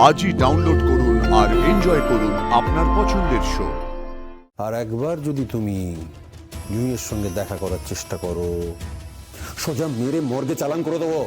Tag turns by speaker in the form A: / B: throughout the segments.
A: আজই ডাউনলোড করুন আর এনজয় করুন আপনার পছন্দের শো।
B: আর একবার যদি তুমি জুঁইয়ের সঙ্গে দেখা করার চেষ্টা করো, সোজা মেরে মর্গে চালান করে দেবো।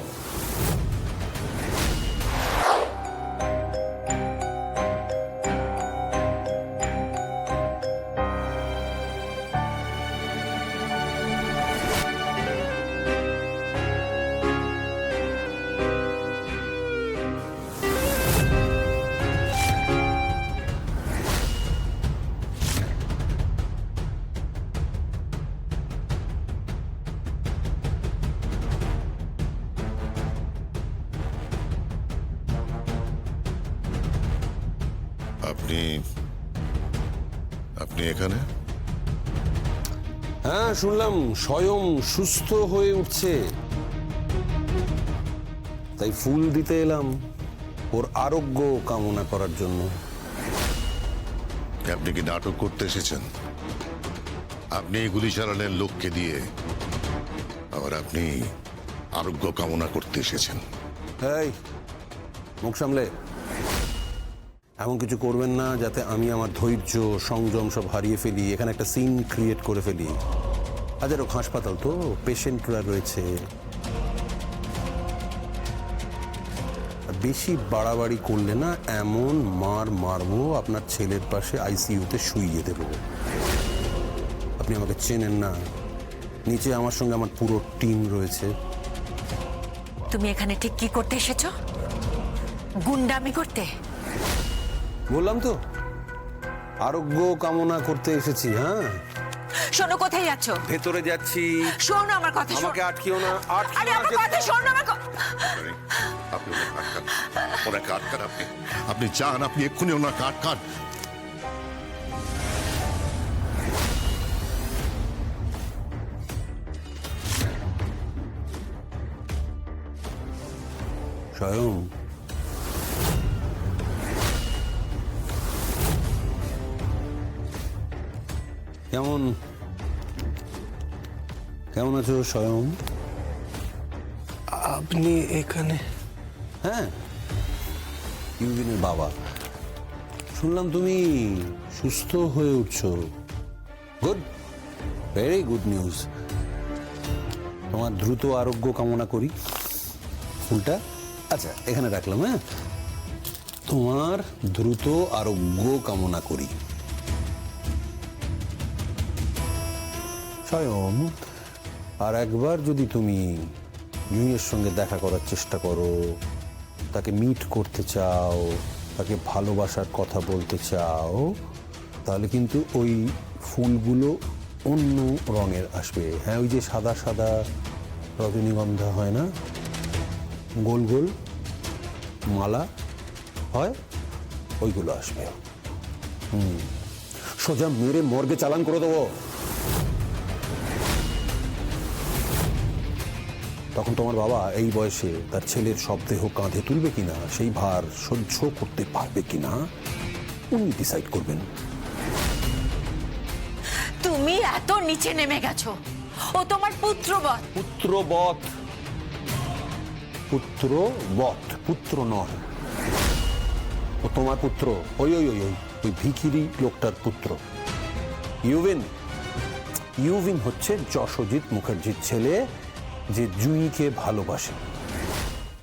C: আপনি আপনি এখানে?
B: হ্যাঁ, শুনলাম স্বয়ং সুস্থ হয়ে উঠছে, তাই ফুল দিতে এলাম ওর আরোগ্য কামনা করার জন্য।
C: আপনি কি নাটক করতে এসেছেন? আপনি গুলি চালানের লোককে দিয়ে আবার আপনি আরোগ্য কামনা করতে এসেছেন?
B: এই মুখ সামলে, এমন কিছু করবেন না যাতে আমি আমার ধৈর্য সংযম সব হারিয়ে ফেলি, এখানে একটা সিন ক্রিয়েট করে ফেলি। আজ হাসপাতাল তো, পেশেন্টরা রয়েছে, বেশি বাড়াবাড়ি করলে না এমন মারবো আপনার ছেলের পাশে আইসিইউতে শুইয়ে দেবো। আপনি আমাকে চেনেন না, নিচে আমার সঙ্গে আমার পুরো টিম রয়েছে।
D: তুমি এখানে ঠিক কি করতে এসেছো? গুন্ডামি করতে?
B: বললাম তো, আরোগ্য কামনা করতে এসেছি। হ্যাঁ,
D: শোনো, কোথায় যাচ্ছ?
B: ভেতরে যাচ্ছি।
D: শোনো আমার কথা,
B: আমাকে আটকিও না,
D: আরে আমার কথা শোনো, আমার
C: আপনি ওনাকে আটকান। আপনি চান আপনি এক্ষুনি ওনাকে আটকান।
B: স্বয়ং কেমন কেমন আছো স্বয়ং?
E: আপনি এখানে?
B: হ্যাঁ, ইউবিনের বাবা। শুনলাম তুমি সুস্থ হয়ে উঠছো। Good, very good news. তোমার দ্রুত আরোগ্য কামনা করি। ফুলটা আচ্ছা এখানে রাখলাম। হ্যাঁ, তোমার দ্রুত আরোগ্য কামনা করি। স্বয়ং, আর একবার যদি তুমি জুঁইয়ের সঙ্গে দেখা করার চেষ্টা করো, তাকে মিট করতে চাও, তাকে ভালোবাসার কথা বলতে চাও, তাহলে কিন্তু ওই ফুলগুলো অন্য রঙের আসবে। হ্যাঁ, ওই যে সাদা সাদা রজনীগন্ধা হয় না, গোল গোল মালা হয়, ওইগুলো আসবে। সোজা মেরে মর্গে চালান করে দেবো। তখন তোমার বাবা এই বয়সে তার ছেলের শবদেহ কাঁধে তুলবে কিনা, সেই ভার সহ্য করতে পারবে কিনা, উনি ডিসাইড করবেন।
D: তুমি এত নিচে নেমে গেছো। ও তোমার পুত্রবৎ।
B: পুত্রবৎ? পুত্রবৎ, পুত্র নয়। ও তোমার পুত্র, ওই ওই ওই ওই ওই ভিখিরি লোকটার পুত্র। ইউবিন হচ্ছে যশোজিৎ মুখার্জির ছেলে, যে জুঁইকে ভালোবাসে।